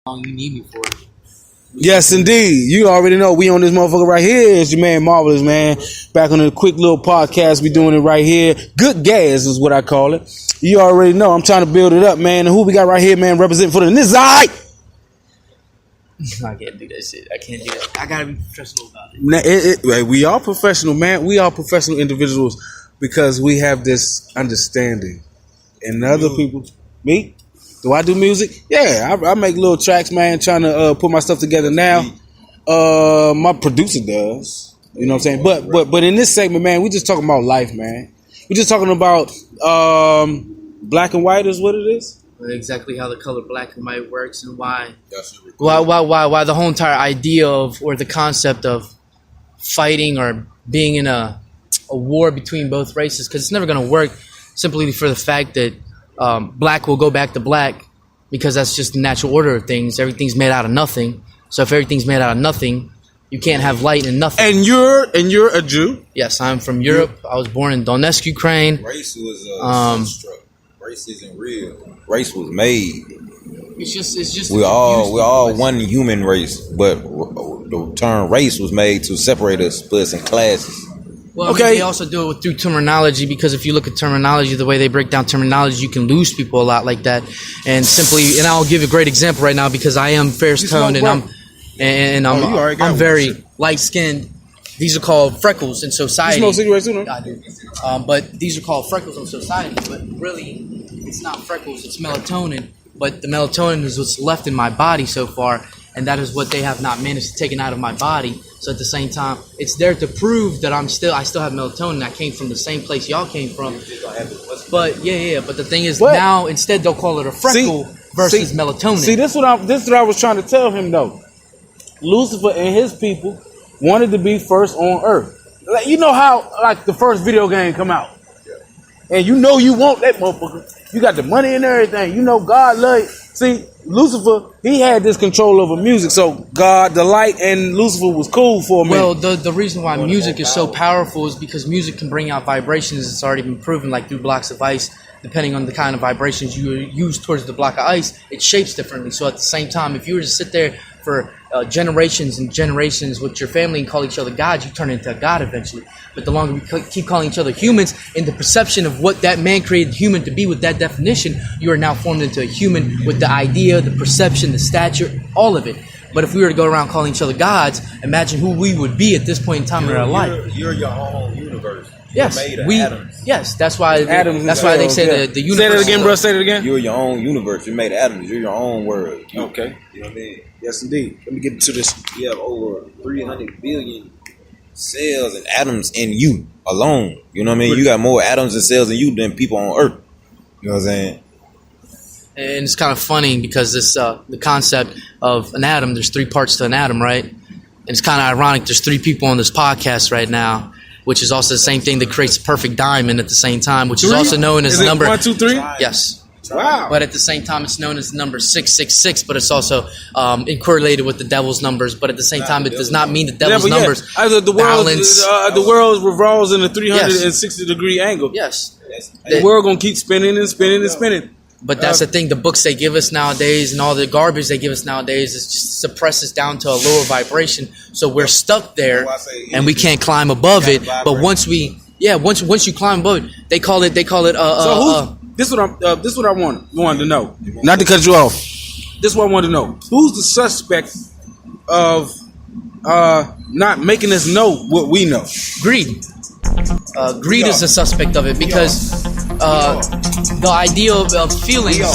long you need me for. Yes, indeed. You already know we on this motherfucker right here. It's your man Marvelous, man. Back on a quick little podcast. We doing it right here. Good gas is what I call it. You already know. I'm trying to build it up, man. And who we got right here, man, representing for the Nizai? I can't do that shit. I can't do that. I gotta be professional about it. We are professional, man. We are professional individuals because we have this understanding. And other people, me? Do I do music? Yeah, I make little tracks, man, trying to put my stuff together now. My producer does. You know what I'm saying? But in this segment, man, we just talking about life, man. We just talking about black and white is what it is. Exactly how the color black and white works and why the whole entire idea of or the concept of fighting or being in a war between both races, because it's never going to work simply for the fact that black will go back to black, because that's just the natural order of things. Everything's made out of nothing. So if everything's made out of nothing, you can't have light and nothing. And you're a Jew? Yes, I'm from Europe. I was born in Donetsk, Ukraine. Race was construct. Race isn't real. Race was made. It's just. We're all one human race, but the term race was made to separate us, put us in classes. Well, okay. They also do it through terminology, because if you look at terminology, the way they break down terminology, you can lose people a lot like that. And I'll give a great example right now, because I am fair-toned and I'm very light-skinned. These are called freckles in society. You smoke cigarettes too, no? I do. But these are called freckles in society. But really, it's not freckles, it's melatonin. But the melatonin is what's left in my body so far, and that is what they have not managed to take out of my body. So at the same time, it's there to prove that I still have melatonin. I came from the same place y'all came from. But but the thing is, now instead they'll call it a freckle versus melatonin. See, this is what I was trying to tell him though. Lucifer and his people wanted to be first on Earth. Like, you know how like the first video game come out, and you know you want that motherfucker. You got the money and everything. You know God love you. See, Lucifer, he had this control over music, so God, the light, and Lucifer was cool for me. Well, the reason why music is so powerful is because music can bring out vibrations. It's already been proven, like through blocks of ice. Depending on the kind of vibrations you use towards the block of ice, it shapes differently. So at the same time, if you were to sit there for generations and generations with your family and call each other gods, you turn into a god eventually. But the longer we keep calling each other humans, in the perception of what that man created human to be with that definition, you are now formed into a human with the idea, the perception, the stature, all of it. But if we were to go around calling each other gods, imagine who we would be at this point in time in our life. You're your own universe. Yes, yes, that's why they say the universe. Say that again, bro. Say that again. You're your own universe. You're made of atoms. You're your own world. Okay. You know what I mean? Yes, indeed. Let me get to this. You have over 300 billion cells and atoms in you alone. You know what I mean? You got more atoms and cells in you than people on Earth. You know what I'm saying? And it's kind of funny because this the concept of an atom. There's 3 parts to an atom, right? And it's kind of ironic. There's 3 people on this podcast right now, which is also the same thing that creates a perfect diamond at the same time, which is also known as number 1, 2, 3. Yes. Wow. But at the same time, it's known as the number 666, but it's also correlated with the devil's numbers. But at the same time, it does not mean the devil's numbers balance. The world revolves in a 360-degree angle. Yes. The world going to keep spinning and spinning and spinning. But that's the thing. The books they give us nowadays and all the garbage they give us nowadays is just suppresses down to a lower vibration. So we're stuck there and we can't climb above it. But once you climb above it, they call it. This is what I wanted to know. Not to cut you off. This is what I wanted to know. Who's the suspect of not making us know what we know? Greed. Greed is a suspect of it, because the idea of feelings.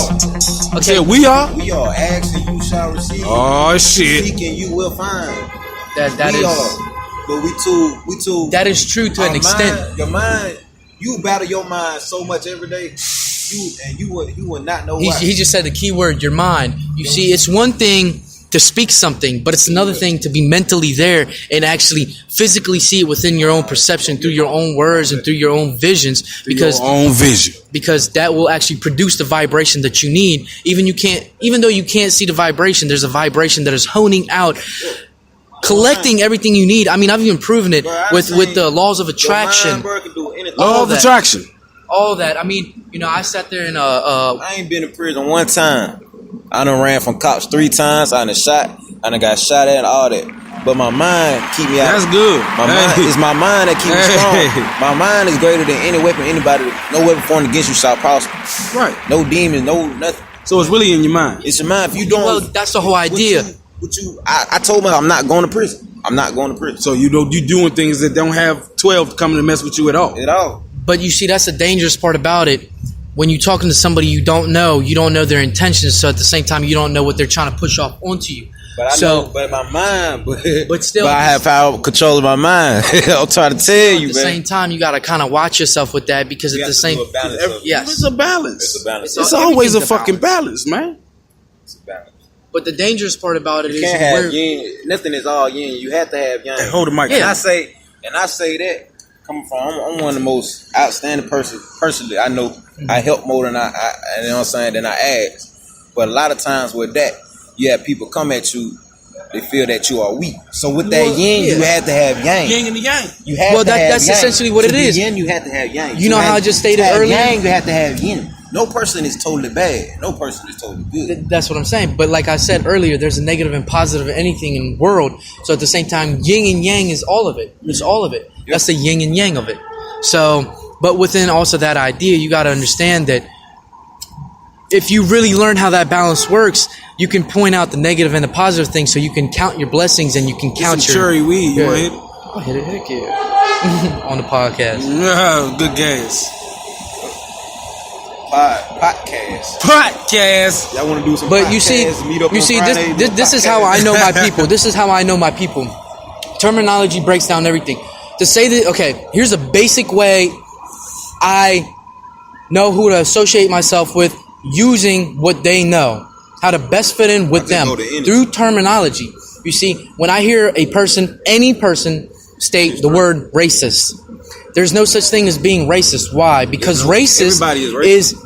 Okay, we are. We are. Ask and you shall receive. Oh shit. Seek and you will find. That is. But we too. That is true to an extent. Your mind. You battle your mind so much every day. You would not know why. He just said the key word, your mind. You see, it's one thing to speak something, but it's another thing to be mentally there and actually physically see it within your own perception, through your own words and through your own visions. Because that will actually produce the vibration that you need. Even though you can't see the vibration, there's a vibration that is honing out, collecting everything you need. I mean, I've even proven it with the laws of attraction. Law of attraction. All that. I mean, I sat there and I ain't been in prison one time. I done ran from cops 3 times. I done got shot at and all that. But my mind keep me out. That's good. It's my mind that keeps me strong. My mind is greater than any weapon, anybody. No weapon formed against you shall prosper. Right. No demon, no nothing. So it's really in your mind. It's your mind. If you don't, Well, that's the whole idea. I told myself I'm not going to prison. I'm not going to prison. So you doing things that don't have 12 coming to mess with you at all. At all. But you see, that's the dangerous part about it. When you're talking to somebody you don't know their intentions. So at the same time, you don't know what they're trying to push off onto you. But I know, but my mind, but still, I have power control of my mind. I'm trying to tell you, man. At the same time, you got to kind of watch yourself with that because at the same, yes, it's a balance. It's a balance. It's always a fucking balance, man. It's a balance. But the dangerous part about it you can't have yin. Nothing is all yin. You have to have yang. Hey, hold the mic. Yeah. And I say that coming from I'm one of the most outstanding personally. I know I help more than I you know what I'm saying, than I ask. But a lot of times with that, you have people come at you, they feel that you are weak. So with that yin, you have to have yang. Yin and the yang. You have to have that's yang. essentially what it is. Yin, you have to have yang. You know how I just stated earlier? Yang, you have to have yin. No person is totally bad. No person is totally good. That's what I'm saying. But like I said earlier, there's a negative and positive of anything in the world. So at the same time, yin and yang is all of it. It's all of it. Yep. That's the yin and yang of it. So, but within also that idea, you got to understand that if you really learn how that balance works, you can point out the negative and the positive things, so you can count your blessings and you can count your cherry weed. You want to hit it? I'll hit it. Heck yeah. On the podcast. Yeah, good gas. Podcast. Y'all want to do some? But you see, this is how I know my people. This is how I know my people. Terminology breaks down everything. To say that, okay, here's a basic way I know who to associate myself with using what they know, how to best fit in with them through terminology. You see, when I hear a person, any person, state the word racist, there's no such thing as being racist. Why? Because racist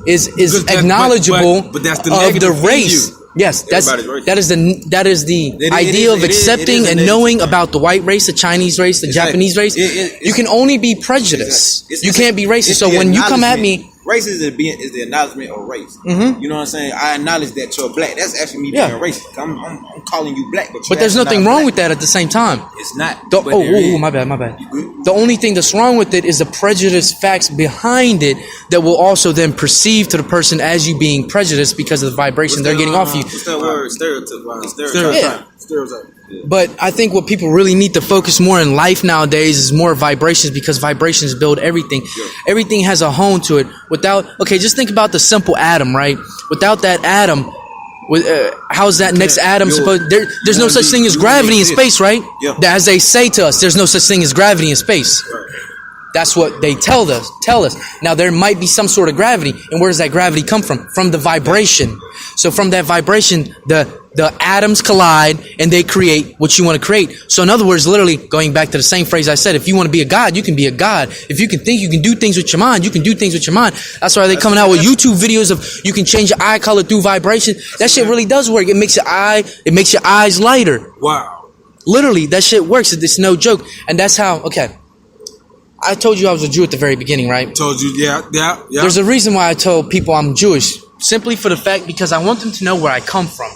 is acknowledgeable but that's the of the race. Yes, that is the idea of accepting and knowing about the white race, the Chinese race, the Japanese race. You can only be prejudiced. You can't be racist. So when you come at me, race is the acknowledgement of race. Mm-hmm. You know what I'm saying? I acknowledge that you're black. That's actually me being racist. I'm calling you black, but there's nothing wrong with that at the same time. It's not. My bad. The only thing that's wrong with it is the prejudiced facts behind it that will also then perceive to the person as you being prejudiced because of the vibration they're getting off you. What's that word? Stereotype. Stereotype. But I think what people really need to focus more in life nowadays is more vibrations, because vibrations build everything. Yeah. Everything has a home to it. Just think about the simple atom, right? Without that atom, how's that next atom supposed? There's no such thing as gravity in space, right? Yeah. As they say to us, there's no such thing as gravity in space. Right. That's what they tell us. Now, there might be some sort of gravity. And where does that gravity come from? From the vibration. So from that vibration, the atoms collide and they create what you want to create. So in other words, literally going back to the same phrase I said, if you want to be a god, you can be a god. If you can think, you can do things with your mind. You can do things with your mind. That's why they're coming out with YouTube videos of you can change your eye color through vibration. That shit really does work. It makes your eyes lighter. Wow. Literally, that shit works. It's no joke. And that's how, I told you I was a Jew at the very beginning, right? Told you, yeah. There's a reason why I told people I'm Jewish. Simply for the fact because I want them to know where I come from.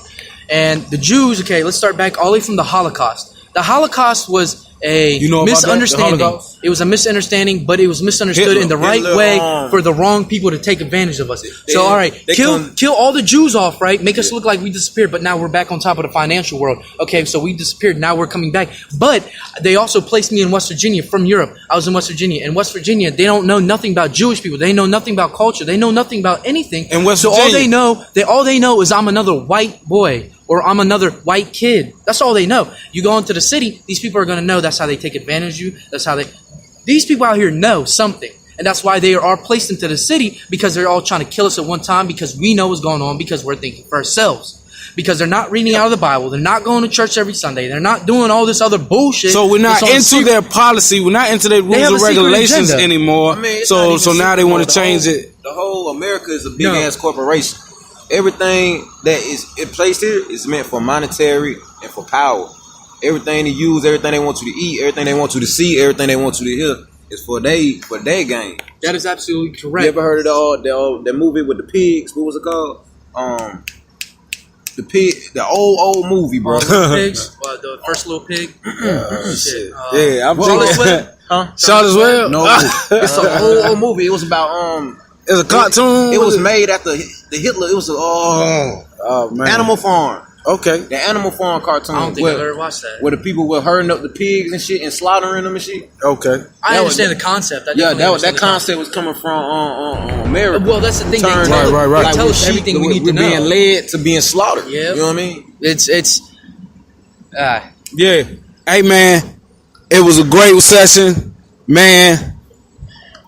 And the Jews, let's start back all the way from the Holocaust. The Holocaust was a misunderstanding. It was a misunderstanding, but it was misunderstood in the right way for the wrong people to take advantage of us. So, all right, kill all the Jews off, right? Make us look like we disappeared, but now we're back on top of the financial world. Okay, so we disappeared, now we're coming back. But they also placed me in West Virginia from Europe. I was in West Virginia. In West Virginia, they don't know nothing about Jewish people. They know nothing about culture. They know nothing about anything. In West Virginia. all they know is I'm another white boy. Or I'm another white kid. That's all they know. You go into the city, these people are going to know that's how they take advantage of you. These people out here know something. And that's why they are placed into the city, because they're all trying to kill us at one time, because we know what's going on, because we're thinking for ourselves. Because they're not reading out of the Bible. They're not going to church every Sunday. They're not doing all this other bullshit. So we're not into their policy. We're not into their rules and regulations anymore. So now they want to change it. The whole America is a big-ass corporation. Everything that is placed here is meant for monetary and for power. Everything they use, everything they want you to eat, everything they want you to see, everything they want you to hear is for their game. That is absolutely correct. You ever heard of the movie with the pigs? What was it called? The pig, the old movie, bro. Little Pigs, the first Little Pig. Shit. Yeah, I'm Charlotte's thinking. Web? Huh? Charlotte's Web? No, it's an old movie. It was about It's a cartoon. It was made after the Hitler. It was a man. Animal Farm. Okay. The Animal Farm cartoon. I don't think I've ever watched that. Where the people were herding up the pigs and shit and slaughtering them and shit. Okay. I That understand was- the concept. I Yeah, definitely that understand the concept was coming from America. Well, that's the thing. They Turned- tell, Right. They tell with us sheep, everything we need to we're know. being led to being slaughtered. Yep. You know what I mean? It's. Yeah. Hey man, it was a great session, man.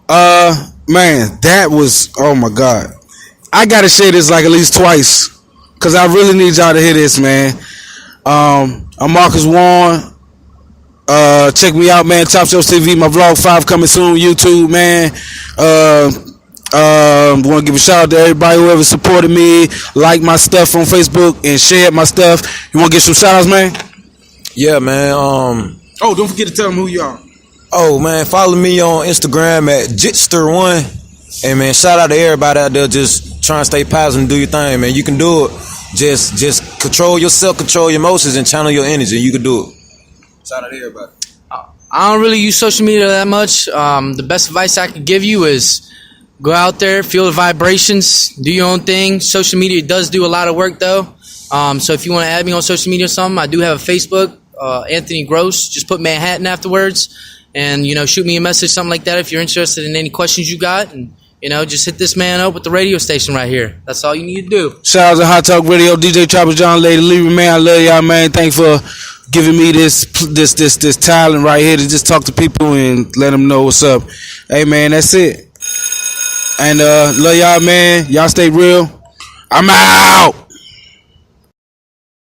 Man, that was, oh my God. I gotta share this like at least twice, cause I really need y'all to hear this, man. I'm Marcus Warren. Check me out, man. Top Shelf TV, my vlog 5 coming soon, YouTube, man. Want to give a shout out to everybody who ever supported me, like my stuff on Facebook and shared my stuff. You want to get some shout outs, man? Yeah, man. Oh, don't forget to tell them who you are. Oh man, follow me on Instagram at Jitster1. Hey man, shout out to everybody out there just trying to stay positive and do your thing, man. You can do it. Just control yourself, control your emotions, and channel your energy. You can do it. Shout out to everybody. I don't really use social media that much. The best advice I could give you is go out there, feel the vibrations, do your own thing. Social media does do a lot of work though. So if you want to add me on social media or something, I do have a Facebook, Anthony Gross. Just put Manhattan afterwards, and shoot me a message, something like that, if you're interested in any questions you got. And just hit this man up with the radio station right here. That's all you need to do. Shout out to Hot Talk Radio, DJ Chopper John, Lady Leary, man. I love y'all, man. Thanks for giving me this talent right here to just talk to people and let them know what's up. Hey, man, that's it. And love y'all, man. Y'all stay real. I'm out.